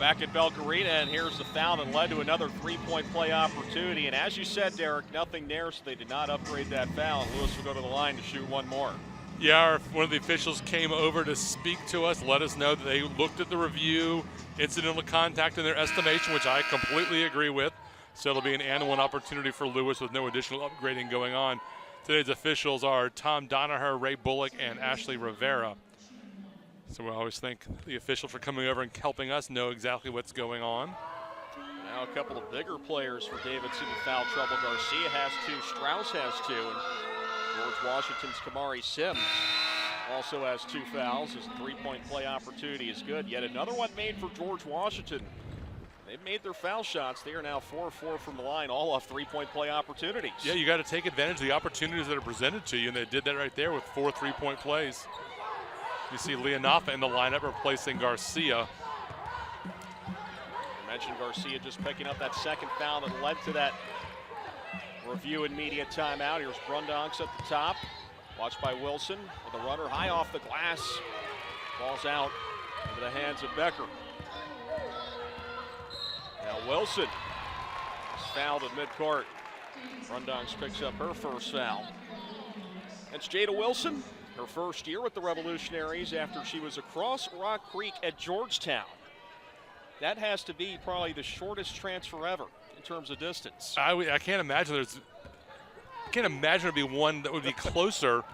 Back at Belk Arena, and here's the foul that led to another three-point play opportunity. And as you said, Derek, nothing there, so they did not upgrade that foul. And Lewis will go to the line to shoot one more. Yeah, one of the officials came over to speak to us, let us know that they looked at the review, incidental contact in their estimation, which I completely agree with. So it'll be an and one opportunity for Lewis with no additional upgrading going on. Today's officials are Tom Donaher, Ray Bullock, and Ashley Rivera. So we always thank the official for coming over and helping us know exactly what's going on. Now a couple of bigger players for Davidson in foul trouble. Garcia has two, Strauss has two, and George Washington's Kamari Sims also has two fouls. His three-point play opportunity is good. Yet another one made for George Washington. They've made their foul shots. They are now 4-4 from the line, all off three-point play opportunities. Yeah, you got to take advantage of the opportunities that are presented to you, and they did that right there with 4 three-point plays. You see Leonafa in the lineup replacing Garcia. I mentioned Garcia just picking up that second foul that led to that review and media timeout. Here's Brundonks at the top, watched by Wilson with a runner high off the glass. Ball's out into the hands of Becker. Now Wilson is fouled at midcourt. Brundonks picks up her first foul. It's Jada Wilson, her first year with the Revolutionaries after she was across Rock Creek at Georgetown. That has to be probably the shortest transfer ever in terms of distance. I can't imagine there'd be one that would be closer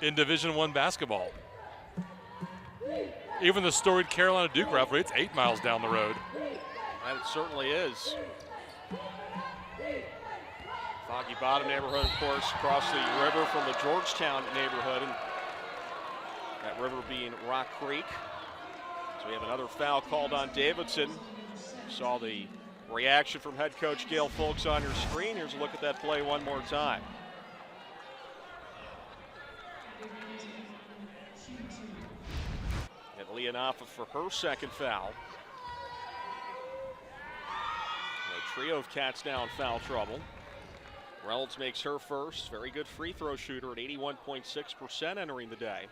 in Division I basketball. Even the storied Carolina Duke rivalry, it's 8 miles down the road. And it certainly is. Foggy Bottom neighborhood, of course, across the river from the Georgetown neighborhood, and that river being Rock Creek. So we have another foul called on Davidson. You saw the reaction from head coach Gail Folks on your screen. Here's a look at that play one more time. And Leonafa for her second foul. A trio of Cats now in foul trouble. Reynolds makes her first. Very good free throw shooter at 81.6% entering the day.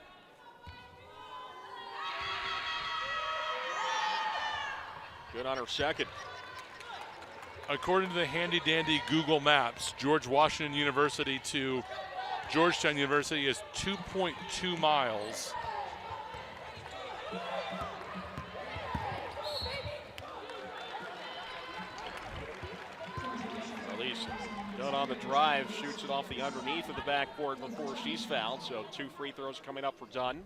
Good on her second. According to the handy dandy Google Maps, George Washington University to Georgetown University is 2.2 miles. At least Dunn on the drive, shoots it off the underneath of the backboard before she's fouled. So 2 free throws coming up for Dunn.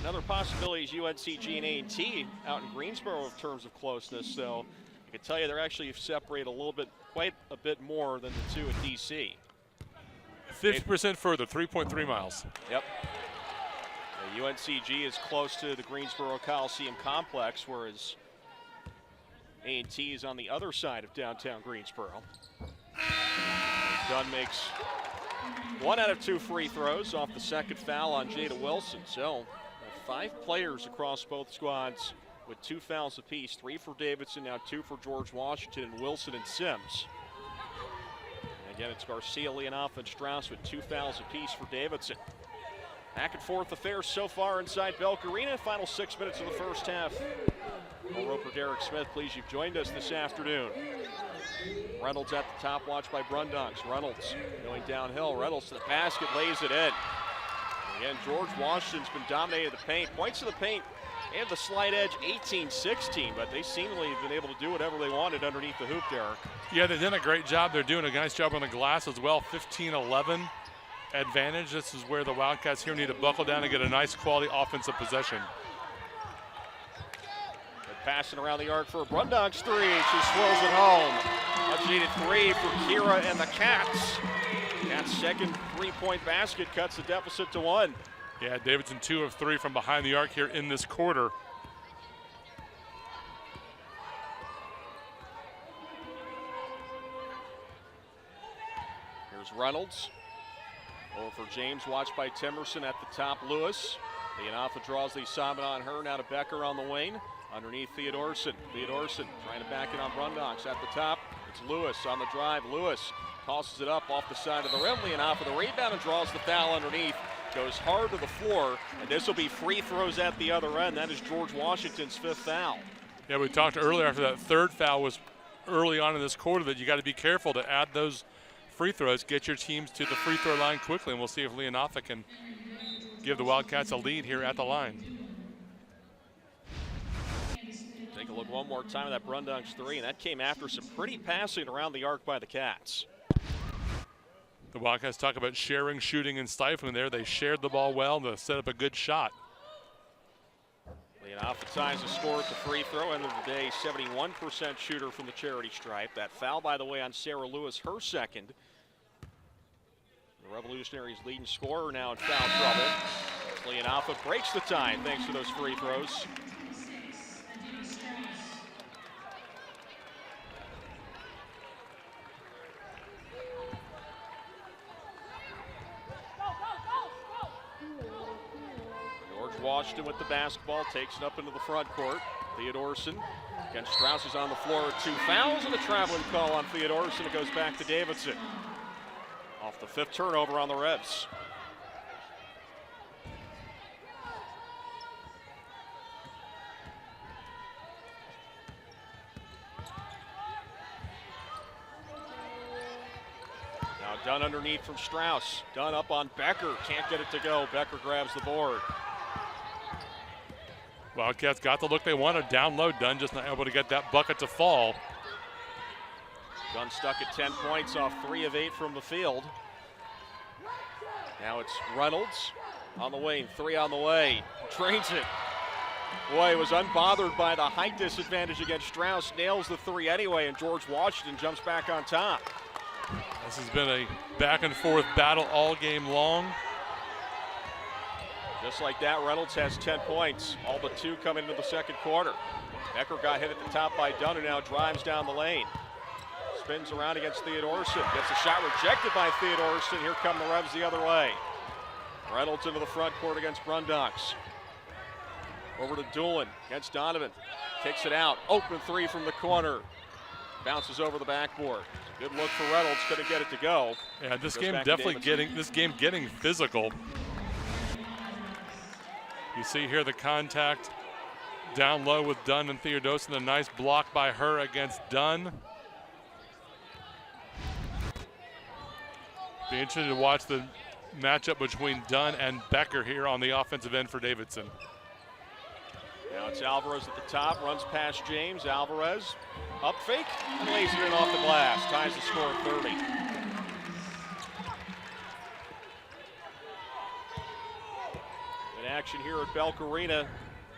Another possibility is UNCG and A&T out in Greensboro in terms of closeness. So I can tell you they're actually separated a little bit, quite a bit more than the two at DC. 50% further, 3.3 miles. Yep. UNCG is close to the Greensboro Coliseum complex, whereas A&T is on the other side of downtown Greensboro. Dunn makes 1 out of 2 free throws off the second foul on Jada Wilson. So 5 players across both squads with 2 fouls apiece. 3 for Davidson, now 2 for George Washington and Wilson and Sims. And again, it's Garcia, Leonoff, and Strauss with 2 fouls apiece for Davidson. Back and forth affairs so far inside Belk Arena. Final 6 minutes of the first half. Well, Roper Derek Smith, pleased you've joined us this afternoon. Reynolds at the top, watched by Brundonks. Reynolds going downhill. Reynolds to the basket, lays it in. Again, George Washington's been dominating the paint. Points to the paint and the slight edge, 18-16, but they seemingly have been able to do whatever they wanted underneath the hoop, Derek. Yeah, they've done a great job. They're doing a nice job on the glass as well. 15-11 advantage. This is where the Wildcats here need to buckle down and get a nice quality offensive possession. Passing around the arc for a Brundonks 3. She swirls it home. Much needed 3 for Kira and the Cats. Cats' second three-point basket cuts the deficit to 1. Yeah, Davidson 2 of 3 from behind the arc here in this quarter. Here's Reynolds. Over for James, watched by Timerson at the top. Lewis. Leonafa draws the assignment on her. Now to Becker on the wing. Underneath Theodorson. Theodorson trying to back it on Brundonks at the top. It's Lewis on the drive. Lewis tosses it up off the side of the rim. Leonoff with the rebound and draws the foul underneath. goes hard to the floor, and this will be free throws at the other end. That is George Washington's 5th foul. Yeah, we talked earlier after that 3rd foul was early on in this quarter that you got to be careful to add those free throws, get your teams to the free throw line quickly, and we'll see if Leonofa can give the Wildcats a lead here at the line. Take a look one more time at that Brundunks 3, and that came after some pretty passing around the arc by the Cats. The Wildcats talk about sharing, shooting, and stifling there. They shared the ball well to set up a good shot. Leonofa ties the score at the free throw. End of the day, 71% shooter from the charity stripe. That foul, by the way, on Sarah Lewis, her 2nd. The Revolutionaries' leading scorer now in foul trouble. Leonofa breaks the tie thanks to those free throws. Washington with the basketball, takes it up into the front court. Theodorsson against Strauss, is on the floor with 2 fouls and a traveling call on Theodorsson. It goes back to Davidson. Off the 5th turnover on the Revs. Now Dunn underneath from Strauss. Dunn up on Becker, can't get it to go. Becker grabs the board. Wildcats got the look they wanted. Down low, Dunn just not able to get that bucket to fall. Dunn stuck at 10 points off 3 of 8 from the field. Now it's Reynolds on the wing, 3 on the way, trains it. Boy, was unbothered by the height disadvantage against Strauss, nails the 3 anyway, and George Washington jumps back on top. This has been a back and forth battle all game long. Just like that, Reynolds has 10 points, all but 2 coming into the 2nd quarter. Becker got hit at the top by Dunn, who now drives down the lane. Spins around against Theodorsson, gets a shot rejected by Theodorsson. Here come the Revs the other way. Reynolds into the front court against Brundunks. Over to Doolin against Donovan, kicks it out, open 3 from the corner. Bounces over the backboard. Good look for Reynolds, couldn't get it to go. Yeah, this game definitely getting physical. You see here the contact down low with Dunn and Theodorsson. A nice block by her against Dunn. Be interested to watch the matchup between Dunn and Becker here on the offensive end for Davidson. Now it's Alvarez at the top, runs past James. Alvarez, up fake, and lays it in off the glass. Ties the score at 30. Action here at Belk Arena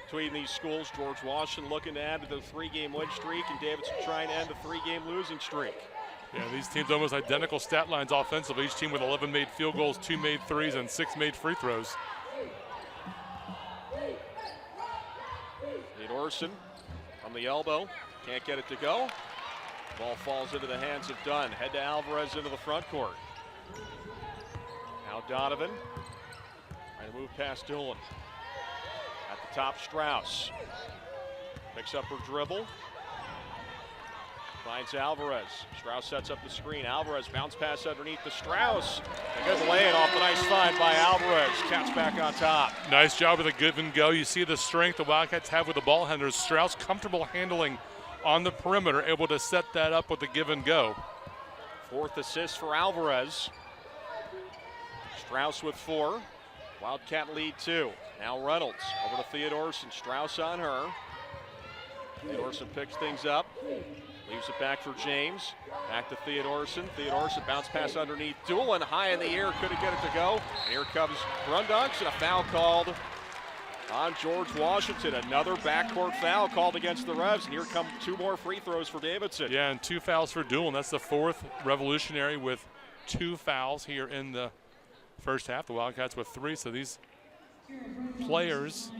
between these schools. George Washington looking to add to the 3-game win streak, and Davidson trying to end a 3-game losing streak. Yeah, these teams almost identical stat lines offensively. Each team with 11 made field goals, 2 made threes, and 6 made free throws. Theodorsson from the elbow, can't get it to go. Ball falls into the hands of Dunn. Head to Alvarez into the front court. Now Donovan. Trying to move past Doolin. At the top, Strauss. Picks up her dribble. Finds Alvarez. Strauss sets up the screen. Alvarez bounce pass underneath to Strauss. A good lay-in off the nice find by Alvarez. Cats back on top. Nice job with a give and go. You see the strength the Wildcats have with the ball handlers. Strauss comfortable handling on the perimeter, able to set that up with the give and go. 4th assist for Alvarez. Strauss with 4. Wildcat lead 2. Now Reynolds over to Theodorsson. Strauss on her. Theodorsson picks things up. Leaves it back for James. Back to Theodorsson. Theodorsson bounce pass underneath. Doolin high in the air. Couldn't get it to go. And here comes Brundunks, and a foul called on George Washington. Another backcourt foul called against the Revs. And here come 2 more free throws for Davidson. Yeah, and 2 fouls for Doolin. That's the 4th Revolutionary with 2 fouls here in the first half. The Wildcats with 3, so these players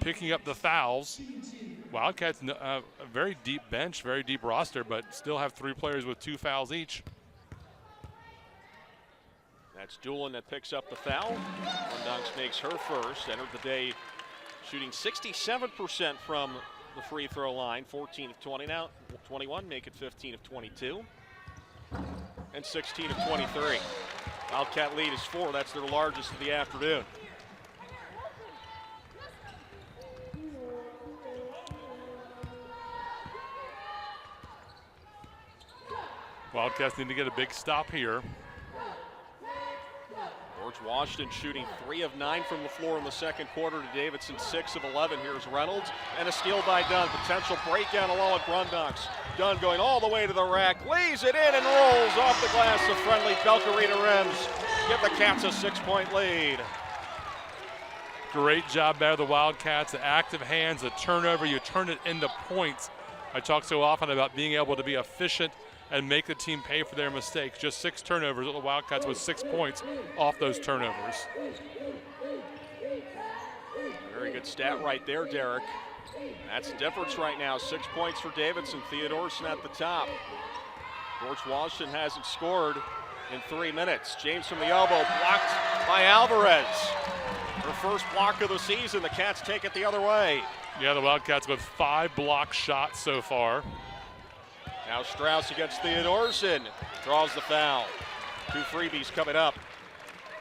picking up the fouls. Wildcats, a very deep bench, very deep roster, but still have 3 players with 2 fouls each. That's Doolin that picks up the foul. Brundunks makes her first. Entered the day shooting 67% from the free throw line. 14 of 20 now, 21, make it 15 of 22. And 16 of 23. Wildcat lead is 4, that's their largest of the afternoon. Wildcats need to get a big stop here. George Washington shooting 3 of 9 from the floor in the second quarter to Davidson 6 of 11. Here's Reynolds and a steal by Dunn. Potential breakdown along with Brundunks. Dunn going all the way to the rack, lays it in and rolls off the glass of friendly Belcarina rims. Give the Cats a 6-point lead. Great job by the Wildcats. The active hands, the turnover, you turn it into points. I talk so often about being able to be efficient and make the team pay for their mistakes. Just 6 turnovers at the Wildcats with 6 points off those turnovers. Very good stat right there, Derek. That's the difference right now. 6 points for Davidson. Theodorson at the top. George Washington hasn't scored in 3 minutes. James from the elbow, blocked by Alvarez. Her first block of the season. The Cats take it the other way. Yeah, the Wildcats with 5 block shots so far. Now Strauss against Theodorson. Draws the foul. 2 freebies coming up.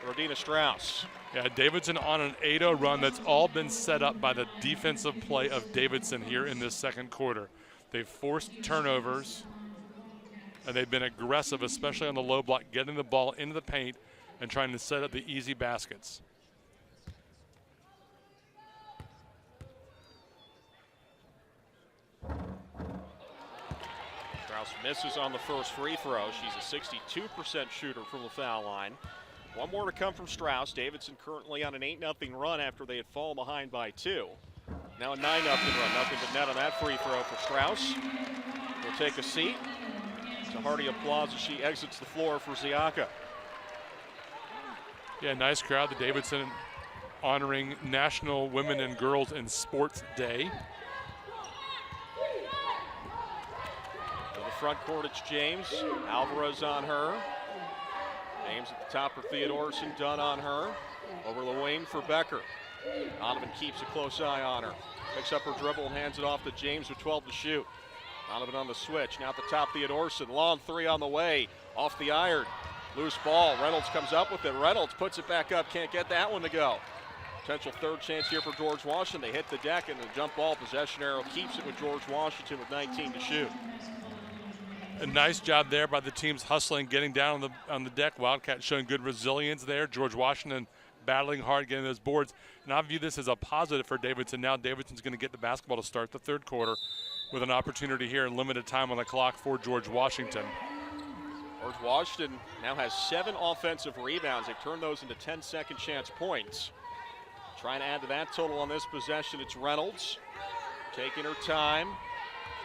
Rodina Strauss. Yeah, Davidson on an 8-0 run that's all been set up by the defensive play of Davidson here in this second quarter. They've forced turnovers, and they've been aggressive, especially on the low block, getting the ball into the paint and trying to set up the easy baskets. Strauss misses on the first free throw. She's a 62% shooter from the foul line. 1 more to come from Strauss. Davidson currently on an 8-0 run after they had fallen behind by 2. Now a 9-0 run. Nothing but net on that free throw for Strauss. Will take a seat. It's a hearty applause as she exits the floor for Ziaka. Yeah, nice crowd. The Davidson honoring National Women and Girls in Sports Day. To the front court, it's James. Alvarez on her. James at the top for Theodorson. Dunn on her. Over the wing for Becker. Donovan keeps a close eye on her. Picks up her dribble and hands it off to James with 12 to shoot. Donovan on the switch. Now at the top, Theodorson. Long 3 on the way. Off the iron. Loose ball. Reynolds comes up with it. Reynolds puts it back up. Can't get that one to go. Potential third chance here for George Washington. They hit the deck and the jump ball possession arrow keeps it with George Washington with 19 to shoot. A nice job there by the teams hustling, getting down on the deck. Wildcats showing good resilience there. George Washington battling hard, getting those boards. And I view this as a positive for Davidson. Now Davidson's going to get the basketball to start the third quarter with an opportunity here and limited time on the clock for George Washington. George Washington now has 7 offensive rebounds. They turn those into 10 second chance points. Trying to add to that total on this possession, it's Reynolds. Taking her time.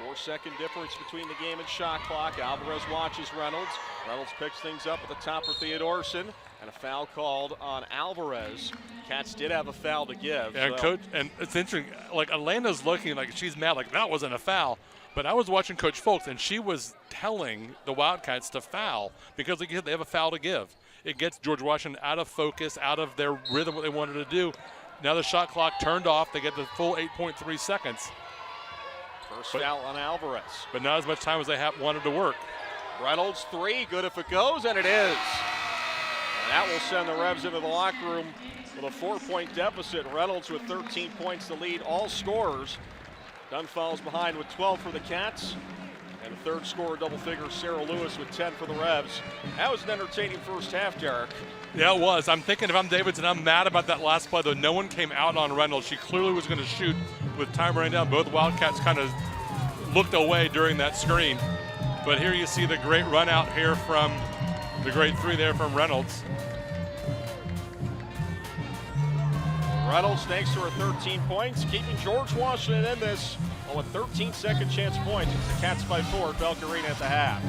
4-second difference between the game and shot clock. Alvarez watches Reynolds. Reynolds picks things up at the top for Theodorson. And a foul called on Alvarez. Cats did have a foul to give. And so. Coach, and it's interesting, like Alanda's looking like she's mad, like that wasn't a foul. But I was watching Coach Folks, and she was telling the Wildcats to foul because they have a foul to give. It gets George Washington out of focus, out of their rhythm, what they wanted to do. Now the shot clock turned off. They get the full 8.3 seconds. First foul on Alvarez. But not as much time as they wanted to work. Reynolds 3, good if it goes, and it is. And that will send the Revs into the locker room with a 4-point deficit. Reynolds with 13 points to lead all scorers. Dunn falls behind with 12 for the Cats. And the third scorer, double figure, Sarah Lewis with 10 for the Revs. That was an entertaining first half, Derek. Yeah, it was. I'm thinking if I'm Davidson, I'm mad about that last play, though. No one came out on Reynolds. She clearly was going to shoot with time running down. Both Wildcats kind of looked away during that screen. But here you see the great run out here from the great 3 there from Reynolds. Reynolds, thanks to her 13 points, keeping George Washington in this with 13 second chance points. It's the Cats by 4 at Belcarina at the half.